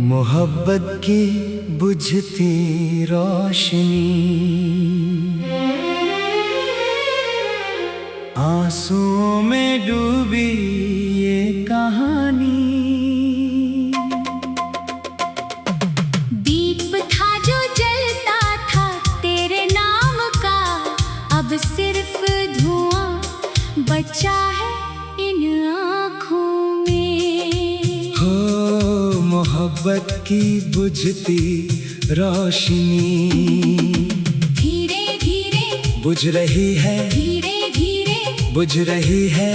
मोहब्बत की बुझती रोशनी, आंसुओं में डूबी ये कहानी। दीप था जो जलता था तेरे नाम का, अब सिर्फ धुआं बचा है इन आँखों में। हो मोहब्बत की बुझती रोशनी, धीरे धीरे बुझ रही है, धीरे धीरे बुझ रही है।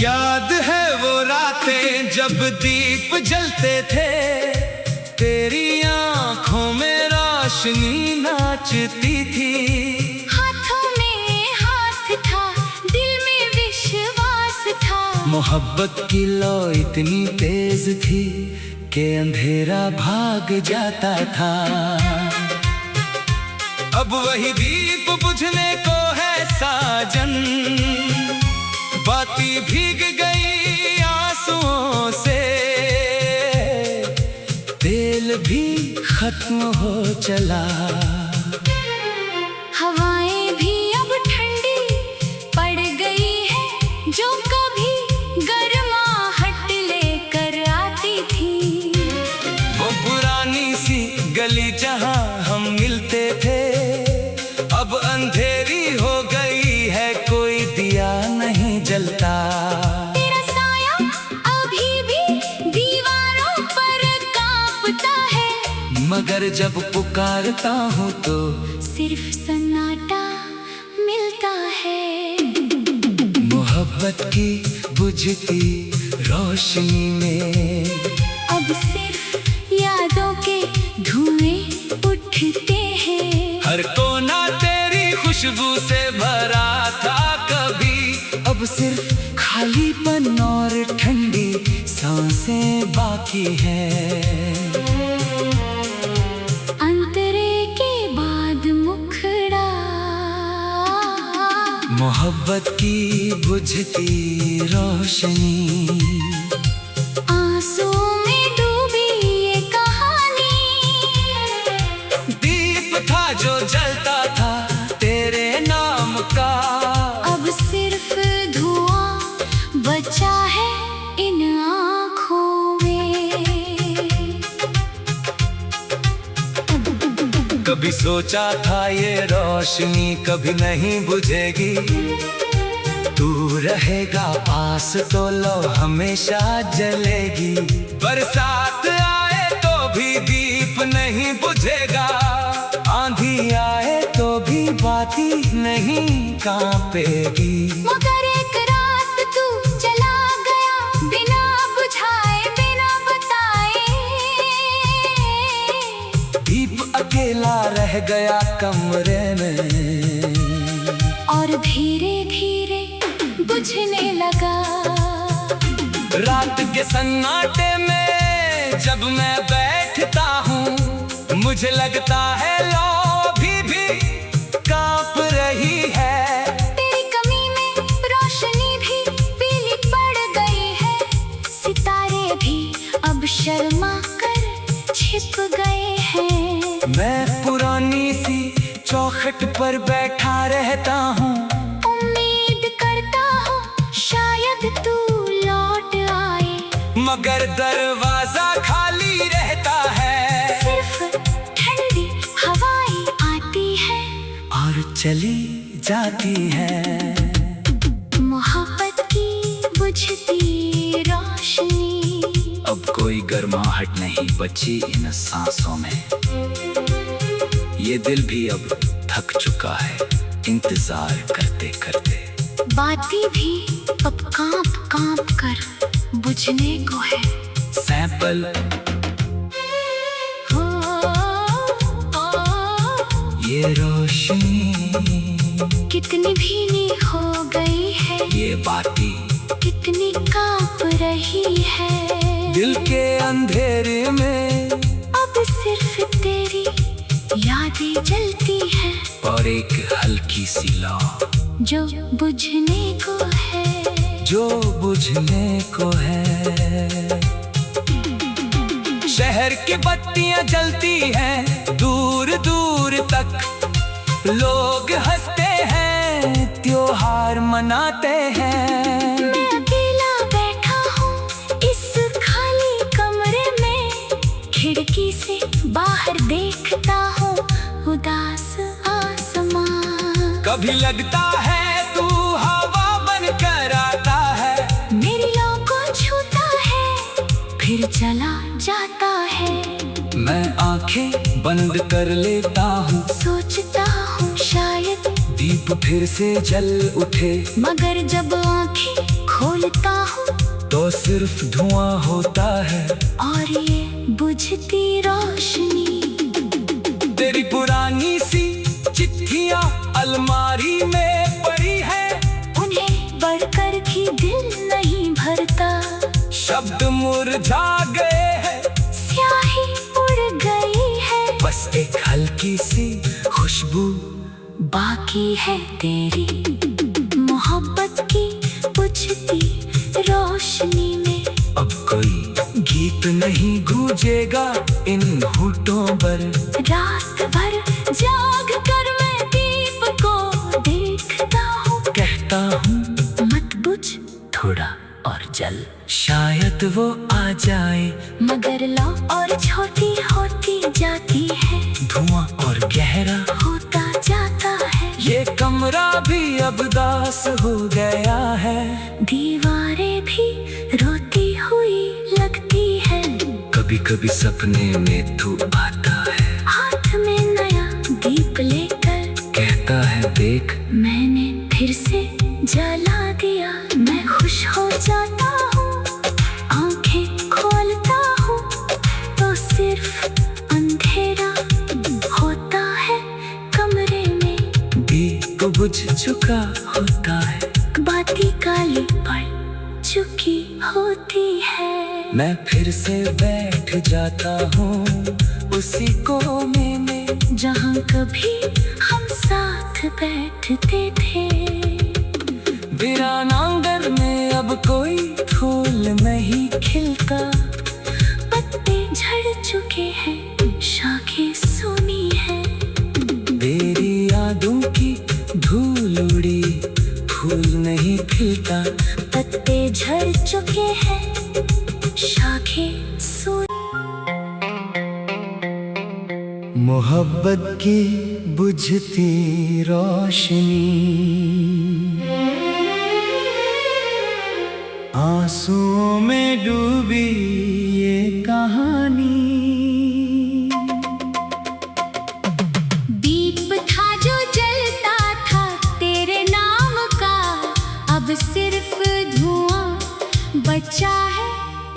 याद है वो रातें जब दीप जलते थे, तेरी आंखों में रोशनी नाचती थी। हाथों में हाथ था, दिल में विश्वास था। मोहब्बत की लौ इतनी तेज थी कि अंधेरा भाग जाता था। अब वही दीप बुझने को है साजन, बाती भीग गई आंसुओं से, तेल भी खत्म हो चला। हवाएं भी अब ठंडी पड़ गई है, जो कभी गर्माहट लेकर आती थी। वो पुरानी सी गली जहां हम मिलते थे, अब अंधेरी हो गई है, कोई दिया नहीं जलता। तेरा साया अभी भी दीवारों पर कांपता है, मगर जब पुकारता हूँ तो सिर्फ सन्नाटा मिलता है। मोहब्बत की बुझती रोशनी में अब सिर्फ यादों के धुएं उठते हैं। हर कोना तेरी खुशबू से भरा था कभी, अब सिर्फ खालीपन और ठंडी सांसें बाकी हैं। अंतरे के बाद मुखड़ा, मोहब्बत की बुझती रोशनी, आंसुओं में डूबी ये कहानी। दीप था जो जलता था तेरे नाम का, अब सिर्फ धुआं बचा है इन आँखों में। कभी सोचा था ये रोशनी कभी नहीं बुझेगी, तू रहेगा पास तो लो हमेशा जलेगी। बरसात आए तो भी दीप नहीं बुझेगा, आंधी आए तो भी बाती नहीं कांपेगी। मगर एक रात तू चला गया बिना बुझाए बिना बताए, दीप अकेला रह गया कमरे में, और धीरे धीरे बुझने लगा। रात के सन्नाटे में जब मैं बैठता हूँ, मुझे लगता है लो भी कांप रही है। तेरी कमी में रोशनी भी पीली पड़ गई है, सितारे भी अब शर्मा कर छिप गए हैं। मैं पुरानी सी चौखट पर बैठा रहता हूँ, उम्मीद करता हूँ शायद तू लौट आए, मगर दरवाजा खाली रहता है। सिर्फ ठंडी हवाएं आती है और चली जाती है। मोहब्बत की बुझती रोशनी, अब कोई गर्माहट नहीं बची इन सांसों में, ये दिल भी अब थक चुका है इंतजार करते करते। बाती भी अब कांप कांप कर बुझने को है। सैंपल हो, ये रोशनी कितनी भीनी हो गई है, ये बाती कितनी कांप रही है। दिल के अंधेरे में अब सिर्फ तेरी याद बातें जलती है और एक हल्की सी लौ जो बुझने को है, जो बुझने को है। शहर की बत्तियां जलती हैं दूर दूर तक, लोग हंसते हैं, त्योहार मनाते हैं। मैं अकेला बैठा हूँ इस खाली कमरे में, खिड़की से बाहर देखता हूँ उदास आसमां। कभी लगता है तू हवा बनकर आता है, मेरी लौ को छूता है फिर चला जाता है। मैं आंखें बंद कर लेता हूँ, सोचता हूँ शायद दीप फिर से जल उठे, मगर जब आंखें खोलता हूँ तो सिर्फ धुआं होता है और ये बुझती रोशनी। तेरी पुरानी सी चिट्ठियां अलमारी में पड़ी है, उन्हें पढ़कर भी दिल नहीं भरता। शब्द मुरझा गए हैं, स्याही उड़ गई है, बस एक हल्की सी खुशबू बाकी है तेरी मोहब्बत की बुझती रोशनी में। अब कोई गीत नहीं गूंजेगा इन होठों पर, रात भर जाग कर मैं दीप को देखता हूँ, कहता हूँ मत बुझ थोड़ा और जल, शायद वो आ जाए। मगर लौ और छोटी होती जाती है, धुआं और गहरा होता जाता है। ये कमरा भी अब दास हो गया है, दीवारें भी रोती हुई लगती है। कभी कभी सपने में तू आता है, हाथ में नया दीप लेकर कहता है देख मैंने फिर से जला दिया। मैं खुश हो जाता हूँ, आंखें खोलता हूँ तो सिर्फ अंधेरा होता है कमरे में। दीप बुझ चुका होता है, बाती काली पड़ चुकी होती है। मैं फिर से बैठ जाता हूँ उसी कोने में, जहाँ कभी हम साथ बैठते थे। वीरान आंगन में अब कोई फूल नहीं खिलता, पत्ते झड़ चुके हैं, शाखें सूनी है। तेरी यादों की धूल उड़ी, फूल नहीं खिलता। पत्ते झड़ चुके हैं, शाखें सूनी। मोहब्बत की बुझती रोशनी, आंसुओं में डूबी ये कहानी। दीप था जो जलता था तेरे नाम का, अब सिर्फ धुआं बचा है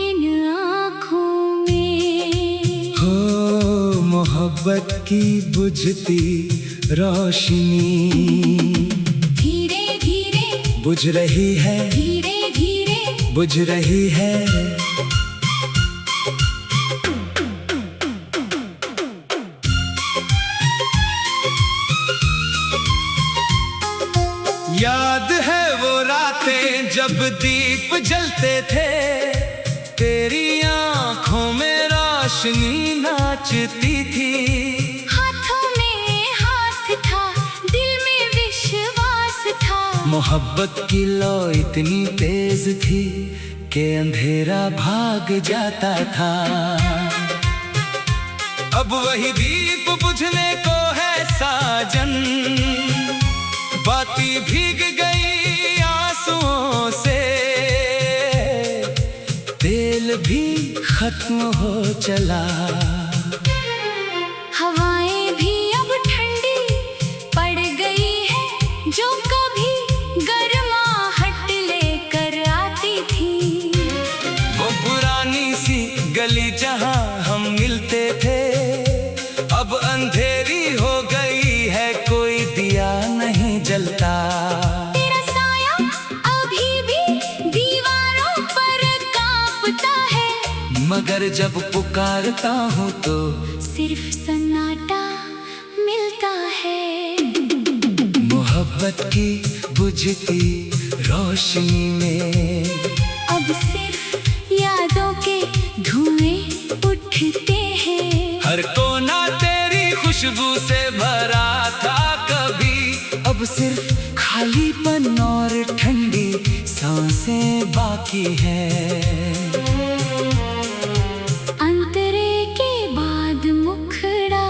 इन आँखों में। हो मोहब्बत की बुझती रोशनी, धीरे धीरे बुझ रही है, धीरे धीरे बुझ रही है। याद है वो रातें जब दीप जलते थे, तेरी आंखों में रोशनी नाचती थी। हाथों में हाथ था, दिल में विश्वास था। मोहब्बत की लौ इतनी तेज थी कि अंधेरा भाग जाता था। अब वही दीप बुझने को है साजन, बाती भीग गई आंसुओं से, तेल भी खत्म हो चला। हवाएं भी अब ठंडी पड़ गई है, जो कभी गर्माहट लेकर आती थी। वो पुरानी सी गली जहां हम मिलते थे, अब अंधेरी हो गई है, कोई दिया नहीं जलता। तेरा साया अभी भी दीवारों पर कांपता है, मगर जब पुकारता हूँ तो सिर्फ सन्नाटा है। मोहब्बत की बुझती रोशनी में अब सिर्फ यादों के धुएं उठते हैं। हर कोना तेरी खुशबू से भरा था कभी, अब सिर्फ खालीपन और ठंडी सांसें बाकी हैं। अंतरे के बाद मुखड़ा,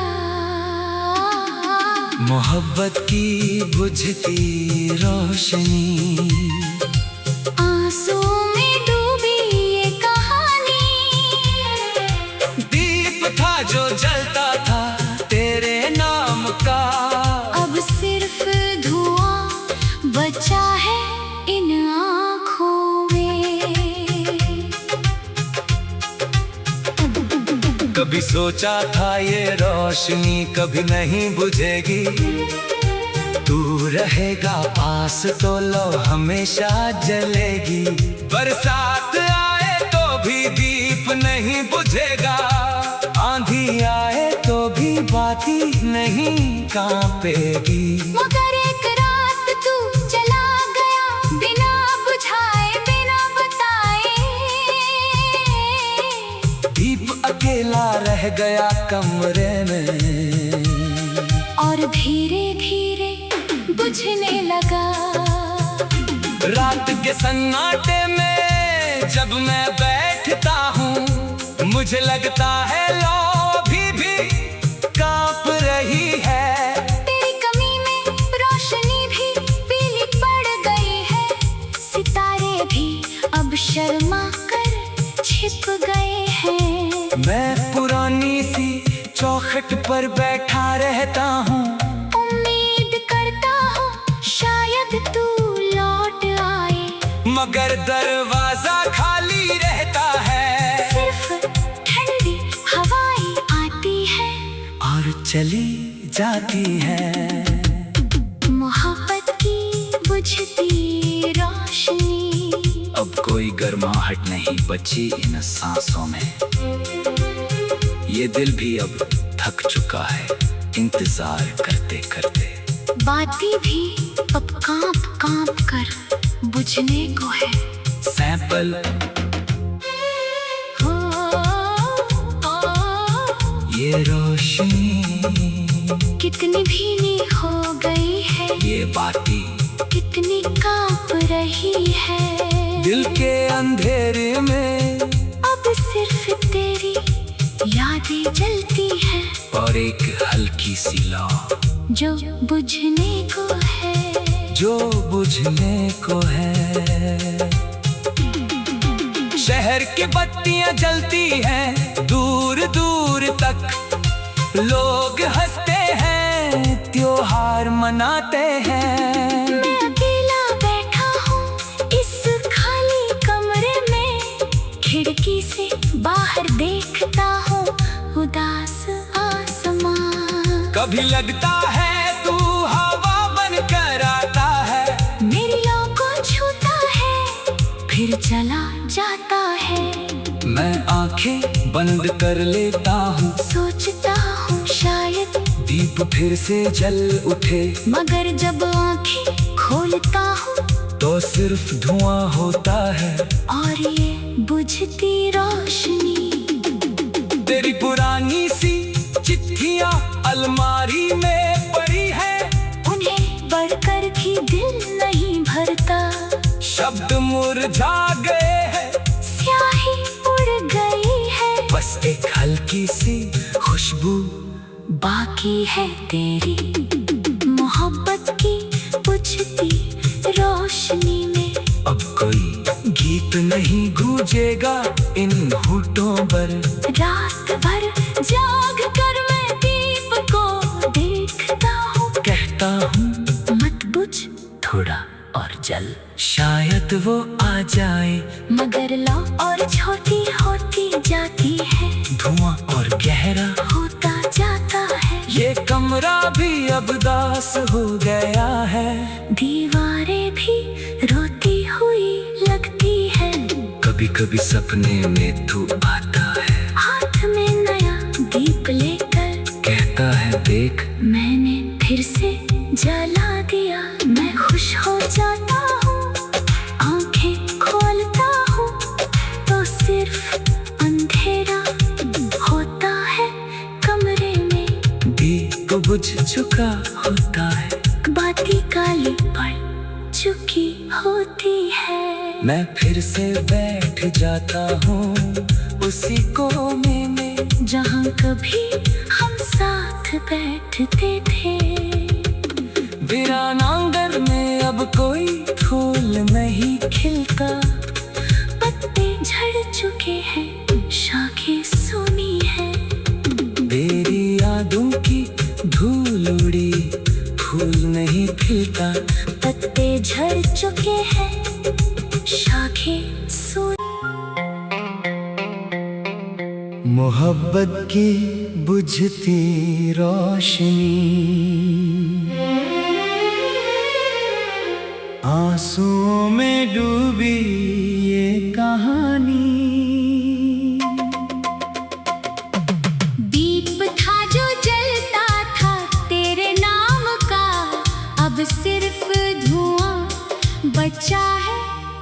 मोहब्बत की बुझती रोशनी, आंसू में डूबी ये कहानी। दीप था जो जलता था तेरे नाम का, अब सिर्फ धुआं बचा है इन आँखों में। कभी सोचा था ये रोशनी कभी नहीं बुझेगी, तू रहेगा पास तो लो हमेशा जलेगी। बरसात आए तो भी दीप नहीं बुझेगा, आंधी आए तो भी बाती नहीं कांपेगी। मगर एक रात तू चला गया बिना बुझाए बिना बताए, दीप अकेला रह गया कमरे में और धीरे धीरे बुझने लगा। रात के सन्नाटे में जब मैं बैठता हूँ, मुझे लगता है लो अभी भी कांप रही है। तेरी कमी में रोशनी भी पीली पड़ गई है, सितारे भी अब शर्मा कर छिप गए हैं। मैं पुरानी सी चौखट पर बैठा रहता हूँ, उम्मीद करता हूँ शायद तू लौट आए, मगर दरवाजा खाली रहता है। सिर्फ ठंडी हवाएं आती है और चली जाती है। मोहब्बत की बुझती रोशनी, अब कोई गर्माहट नहीं बची इन सांसों में, ये दिल भी अब थक चुका है इंतजार करते करते। बाती भी अब कांप कांप कर बुझने को है। सैंपल हो, ये रोशनी कितनी भीनी हो गई है, ये बाती कितनी कांप रही है। दिल के अंधेरे में अब सिर्फ तेरी यादें जलती है, और एक हल्की सी लौ जो बुझने को है, जो बुझने को है। शहर की बत्तियां जलती हैं दूर दूर तक, लोग हंसते हैं त्योहार मनाते हैं। मैं अकेला बैठा हूँ इस खाली कमरे में, खिड़की से बाहर देखता हूँ उदास आसमां। कभी लगता है तू हवा बनकर आता है, मेरी लौ को छूता है फिर चला जाता है। मैं आंखें बंद कर लेता हूँ, सोचता हूँ शायद दीप फिर से जल उठे, मगर जब आंखें खोलता हूँ तो सिर्फ धुआं होता है और ये बुझती रोशनी। तेरी पुरानी सी चिट्ठियां अलमारी में पड़ी है, उन्हें पढ़कर भी दिल नहीं भरता, शब्द मुरझा गए हैं, स्याही उड़ गई है, बस एक हल्की सी खुशबू बाकी है तेरी। मोहब्बत की बुझती रोशनी में अब कोई गीत नहीं गूंजेगा इन होठों पर। रात भर जाग कर मैं दीप को देखता हूँ, कहता हूँ मत बुझ थोड़ा और जल, शायद वो आ जाए, मगर लौ और छोटी होती जाती है, धुआं और गहरा होता जाता है। ये कमरा भी अब दास हो गया है, दीवारें भी रोती हुई लगती है, कभी कभी सपने में तू आता है, हाथ में नया दीप लेकर कहता है देख मैंने फिर से जला दिया। मैं खुश हो जाता हूँ, आंखें खोलता हूँ तो सिर्फ अंधेरा होता है कमरे में। दीप बुझ चुका होता है, बाती काली पड़ चुकी होती है। मैं फिर से बैठ जाता हूँ उसी कोने में जहाँ कभी हम साथ बैठते थे। वीरान आंगन में अब कोई फूल नहीं खिलता। पत्ते झड़ चुके हैं, शाखें सूनी है। तेरी यादों की धूल उड़ी, फूल नहीं खिलता। पत्ते झड़ चुके हैं, शाखें सूनी। मोहब्बत की बुझती रोशनी, आंसुओं में डूबी ये कहानी। दीप था जो जलता था तेरे नाम का, अब सिर्फ धुआं बचा है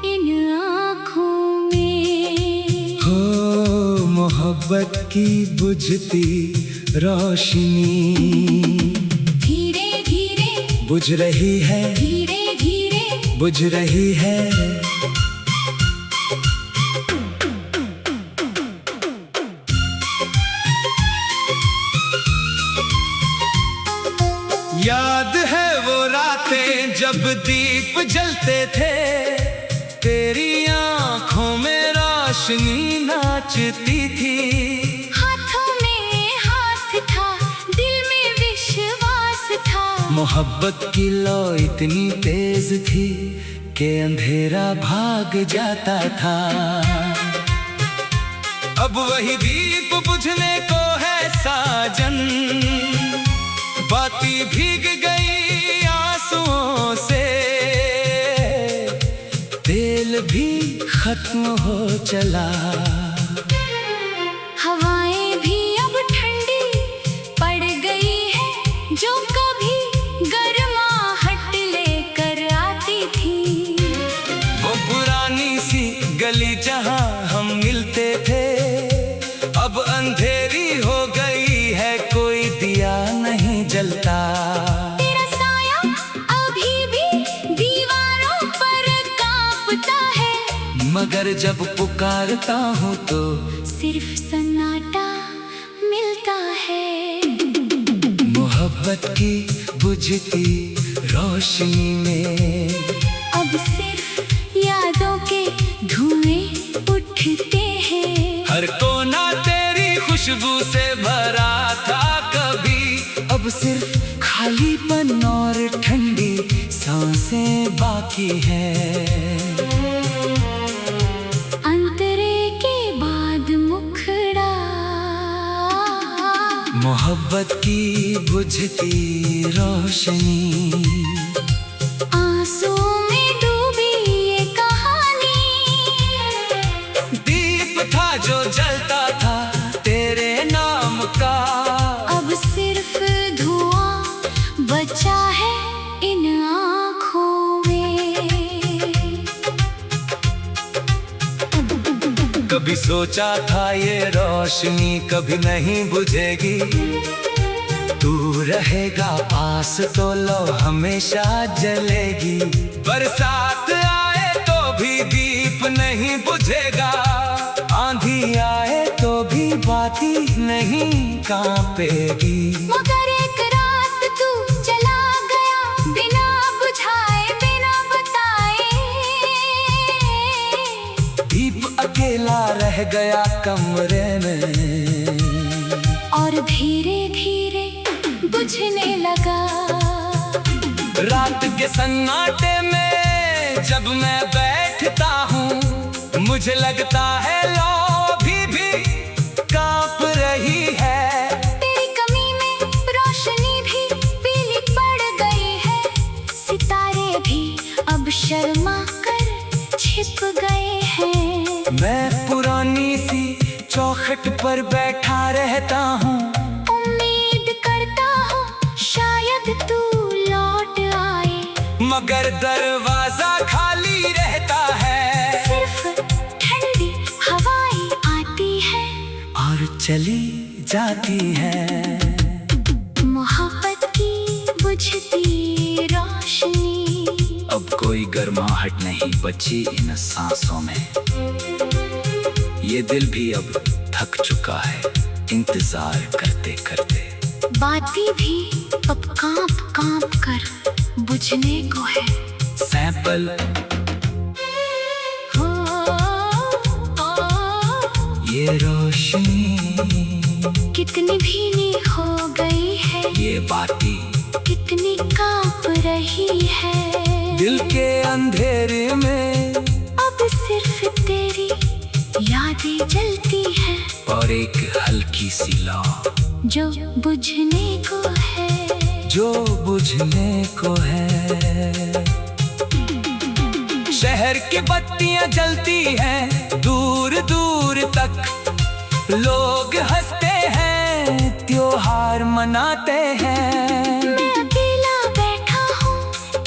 इन आँखों में। हो मोहब्बत की बुझती रोशनी, धीरे धीरे बुझ रही है, धीरे धीरे बुझ रही है। याद है वो रातें जब दीप जलते थे, तेरी आंखों में रोशनी नाचती थी। हाथों में हाथ था, दिल में विश्वास था। मोहब्बत की लौ इतनी तेज थी कि अंधेरा भाग जाता था। अब वही दीप बुझने को है साजन, बाती भीग गई आंसुओं से। तेल भी खत्म हो चला, हवाएं भी अब ठंडी पड़ गई है। जो कभी गर्माहट लेकर आती थी, वो पुरानी सी गली जहां हम मिलते थे, अब अंधेरी हो गई है, कोई दिया नहीं जलता। तेरा साया अभी भी दीवारों पर कांपता है, मगर जब पुकारता हूँ तो सिर्फ सन्नाटा मिलता है। मोहब्बत की बुझती रोशनी में अब सिर्फ यादों के धुएं उठते हैं। हर कोना तेरी खुशबू से भरा था कभी, अब सिर्फ खालीपन और ठंडी सांसें बाकी हैं। अंतरे के बाद मुखड़ा, मोहब्बत की बुझती रोशनी, आंसुओं में डूबी ये कहानी। दीप था जो जलता था तेरे नाम का, अब सिर्फ धुआं बचा है इन आँखों में। कभी सोचा था ये रोशनी कभी नहीं बुझेगी, तू रहेगा पास तो लो हमेशा जलेगी। बरसात आए तो भी दीप नहीं बुझेगा, आंधी आए तो भी बाती नहीं कांपेगी। मगर एक रात तू चला गया बिना बुझाए बिना बताए, दीप अकेला रह गया कमरे में और धीरे धीरे बुझने लगा। रात के सन्नाटे में जब मैं बैठता हूँ, मुझे लगता है लो अभी भी कांप रही है। तेरी कमी में रोशनी भी पीली पड़ गई है, सितारे भी अब शर्मा कर छिप गए हैं। मैं पुरानी सी चौखट पर बैठा रहता हूँ, उम्मीद करता हूँ शायद तू मगर दरवाजा खाली रहता है। सिर्फ ठंडी हवाएं आती है और चली जाती है। मोहब्बत की बुझती रोशनी। अब कोई गर्माहट नहीं बची इन सांसों में। ये दिल भी अब थक चुका है इंतजार करते करते। बातें भी अब कांप कांप कर बुझने को है। सैंपल हो, ये रोशनी कितनी भीनी हो गई है। ये बातें कितनी कांप रही है। दिल के अंधेरे में अब सिर्फ तेरी यादें जलती है। और एक हल्की सी लौ जो बुझने को है। जो बुझने को है। शहर की बत्तियां जलती हैं दूर दूर तक। लोग हंसते हैं त्योहार मनाते हैं। मैं अकेला बैठा हूँ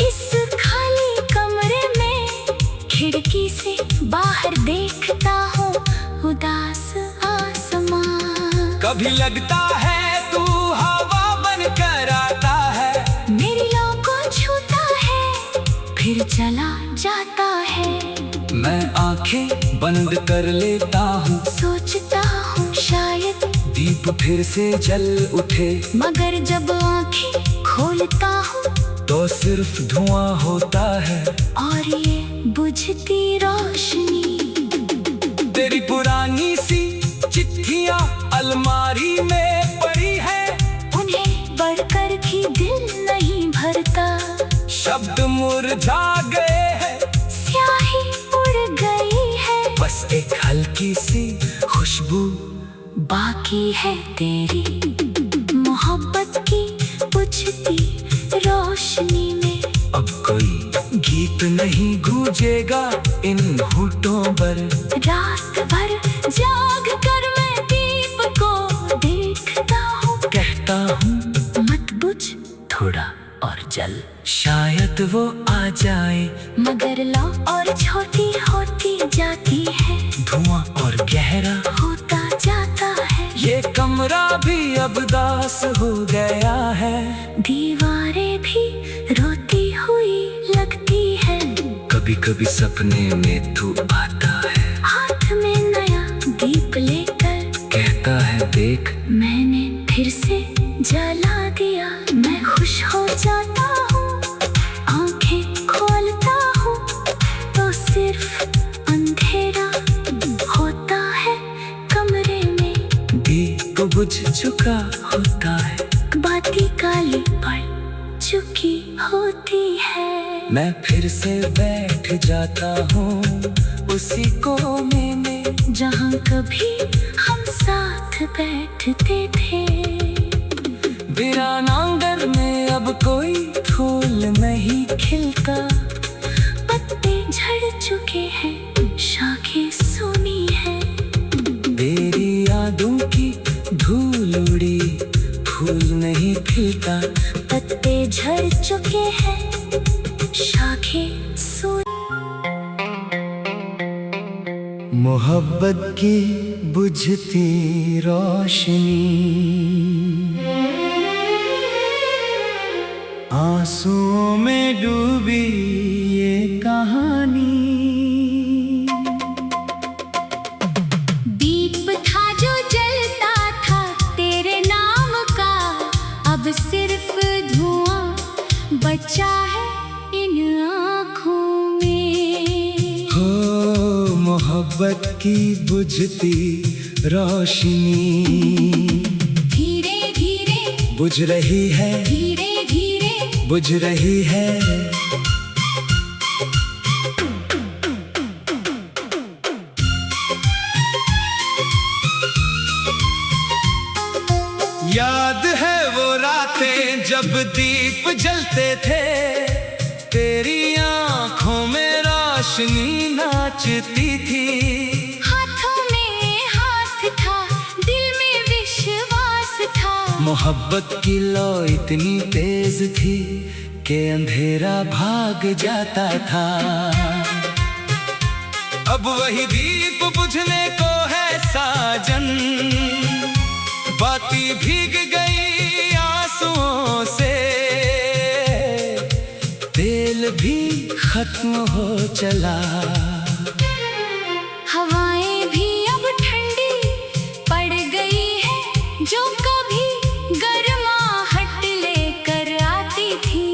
इस खाली कमरे में। खिड़की से बाहर देखता हूँ उदास आसमां। कभी लगता है तू हवा बनकर आता है। मेरी लौ को छूता है फिर चला जाता है। मैं आंखें बंद कर लेता हूँ। सोचता हूँ शायद दीप फिर से जल उठे। मगर जब आंखें खोलता हूँ तो सिर्फ धुआं होता है। और ये बुझती रोशनी। तेरी पुरानी सी चिट्ठियां अलमारी में पड़ी है। उन्हें पढ़कर भी दिल नहीं भरता। शब्द मुरझा गए हैं। स्याही उड़ गई है। बस एक हल्की सी खुशबू बाकी है तेरी मोहब्बत की बुझती रोशनी में। अब कोई गीत नहीं गूंजेगा इन होठों पर। रात भर जाग कर मैं दीप को देखता हूँ। कहता हूँ मत बुझ थोड़ा और जल। शायद वो आ जाए। मगर लौ और छोटी होती जाती है। धुआं और गहरा होता जाता है। ये कमरा भी अब दास हो गया है। दीवारें भी रोती हुई लगती है। कभी कभी सपने में तू आता है। हाथ में नया दीप लेकर कहता है देख मैंने फिर से जला दिया। मैं खुश हो जाता हूँ आंखें खोलता हूँ तो सिर्फ अंधेरा होता है कमरे में। दीप बुझ चुका होता है। बाती काली पड़ चुकी होती है। मैं फिर से बैठ जाता हूँ उसी कोने में जहाँ कभी हम साथ बैठते थे। वीरान आंगन में अब कोई फूल नहीं खिलता। पत्ते झड़ चुके हैं शाखें सूनी है। तेरी यादों की धूल उड़ी फूल नहीं खिलता। पत्ते झड़ चुके हैं शाखें सूनी। मोहब्बत की बुझती रोशनी। आंसुओं में डूबी ये कहानी। दीप था जो जलता था तेरे नाम का। अब सिर्फ धुआं बचा है इन आँखों में। हो मोहब्बत की बुझती रोशनी। धीरे धीरे बुझ रही है। धीरे धीरे बुझ रही है। याद है वो रातें जब दीप जलते थे। तेरी आंखों में रोशनी नाचती थी। हाथों में हाथ था दिल में विश्वास था। मोहब्बत की लौ इतनी तेज थी के अंधेरा भाग जाता था। अब वही दीप बुझने को है साजन, बाती भीग गई आंसुओं से, तेल भी खत्म हो चला। हवाएं भी अब ठंडी पड़ गई है, जो कभी गर्माहट लेकर आती थी।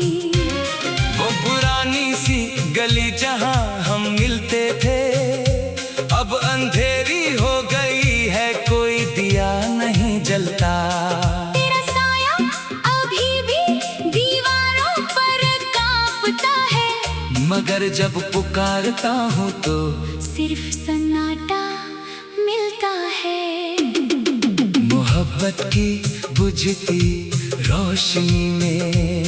वो पुरानी सी गली जहां हम मिलते थे, अब अंधेरी हो गई है, कोई दिया नहीं जलता। तेरा साया अभी भी दीवारों पर कांपता है, मगर जब पुकारता हूँ तो सिर्फ सन्नाटा मिलता है। मोहब्बत की बुझती रोशनी में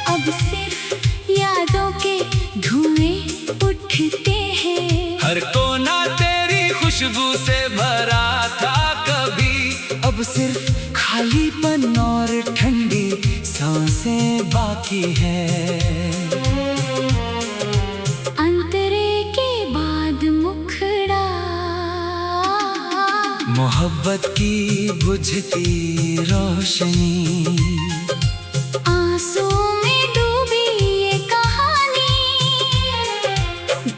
अब सिर्फ यादों के धुएं उठते हैं। हर कोना तेरी खुशबू से भरा था कभी, अब सिर्फ खालीपन और ठंडी सांसें बाकी हैं। अंतरे के बाद मुखड़ा, मोहब्बत की बुझती रोशनी, आंसुओं में डूबी ये कहानी।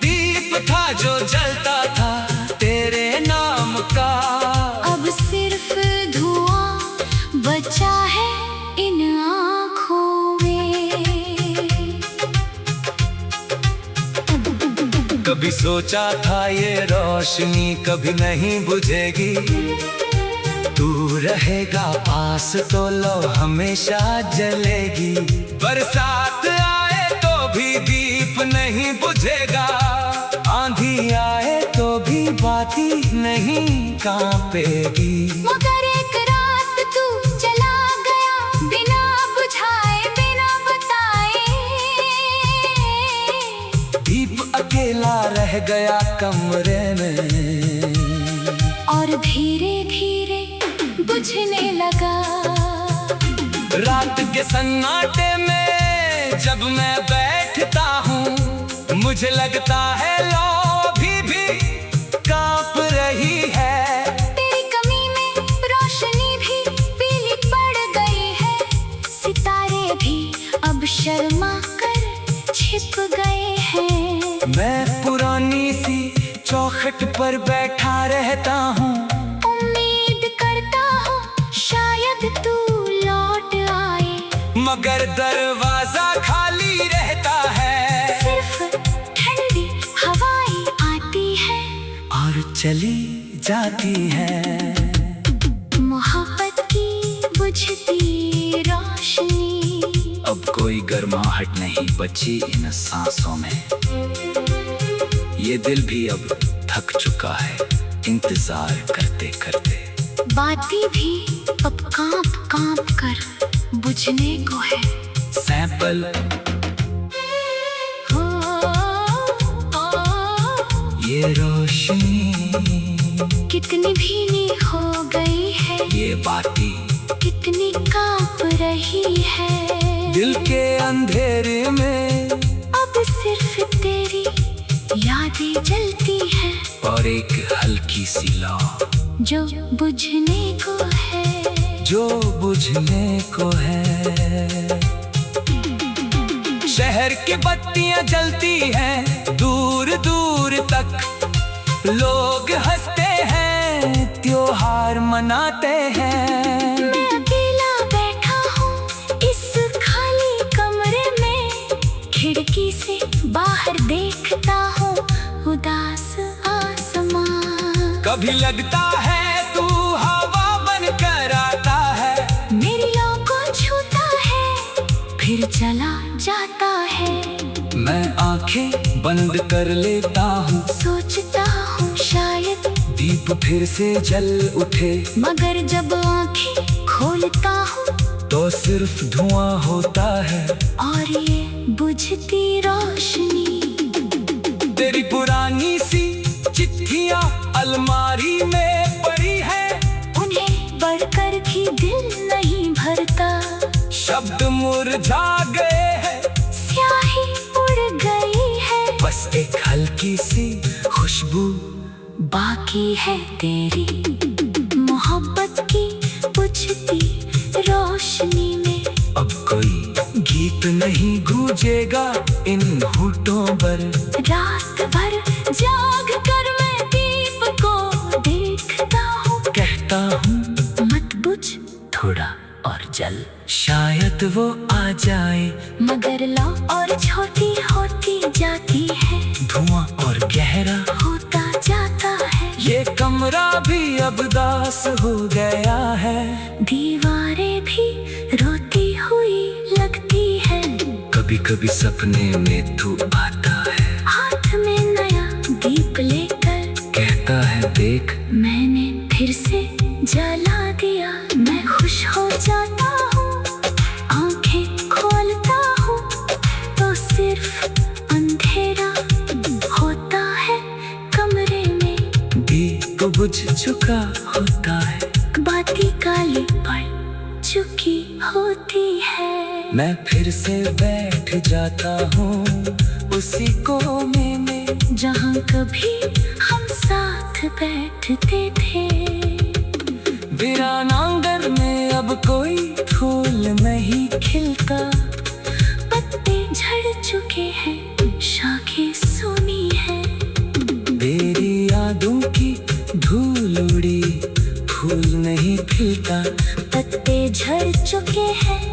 दीप था जो जलता था तेरे नाम का, अब सिर्फ धुआं बचा है इन आँखों में। कभी सोचा था ये रोशनी कभी नहीं बुझेगी, तू रहेगा पास तो लो हमेशा जलेगी। बरसात आए तो भी दीप नहीं बुझेगा, आंधी आए तो भी बाती नहीं कांपेगी। मगर एक रात तू चला गया बिना बुझाए बिना बताए, दीप अकेला रह गया कमरे में, और धीरे धीरे बुझने लगा। रात के सन्नाटे में जब मैं बैठता हूँ, मुझे लगता है लो भी कांप रही है। तेरी कमी में रोशनी भी पीली पड़ गई है, सितारे भी अब शर्मा कर छिप गए हैं। मैं पुरानी सी चौखट पर बैठा रहता हूँ, उम्मीद करता हूँ शायद तू लौट आए, मगर दरवाजा खाली रहता है। सिर्फ ठंडी हवाएं आती है और चली जाती है। मोहब्बत की बुझती रोशनी, अब कोई गर्माहट नहीं बची इन सांसों में, ये दिल भी अब थक चुका है इंतजार करते करते। बाती भी अब कांप कांप कर बुझने को है। सैंपल हो, ये रोशनी कितनी भीनी हो गई है, ये बाती कितनी कांप रही है। दिल के अंधेरे में अब सिर्फ तेरी यादें जलती है, और एक हल्की सी लौ जो बुझने को है, जो बुझने को है। शहर की बत्तियां जलती हैं दूर दूर तक, लोग हंसते हैं त्योहार मनाते हैं। मैं अकेला बैठा हूँ इस खाली कमरे में, खिड़की से बाहर देखता हूँ उदास आसमां। कभी लगता है तू हवा बन कर आता है, मेरी लौ को छूता है फिर चला जाता है। मैं आंखें बंद कर लेता हूँ, सोचता हूँ शायद दीप फिर से जल उठे, मगर जब आंखें खोलता हूँ तो सिर्फ धुआं होता है और ये बुझती रोशनी। तेरी पुरानी सी चिट्ठियां अलमारी में पड़ी है, उन्हें पढ़कर भी दिल नहीं भरता। शब्द मुरझा गए हैं बस एक हल्की सी खुशबू बाकी है तेरी मोहब्बत की बुझती रोशनी में। अब कोई गीत नहीं गूंजेगा इन होठों पर। रात भर जाग कर मैं दीप को देखता हूँ, कहता हूँ मत बुझ थोड़ा और जल, शायद वो आ जाए। मगर लौ और छोटी होती जाती है, धुआं और गहरा होता जाता है। ये कमरा भी अब दास हो गया है। दीवारें भी रोती हुई लगती है। कभी कभी सपने में तू आता है, हाथ में नया दीप लेकर कहता है देख मैंने फिर से जला दिया। मैं खुश हो जाता हूँ, आंखें खोलता हूँ तो सिर्फ अंधेरा होता है कमरे में। दीप बुझ चुका होता है, बाती काली पड़ चुकी होती है। मैं फिर से बैठ जाता हूँ उसी कोने में जहाँ कभी हम साथ बैठते थे। वीरान आंगन में अब कोई फूल नहीं खिलता। पत्ते झड़ चुके हैं, शाखें सूनी है। तेरी यादों की धूल उड़ी, फूल नहीं खिलता। पत्ते झड़ चुके हैं,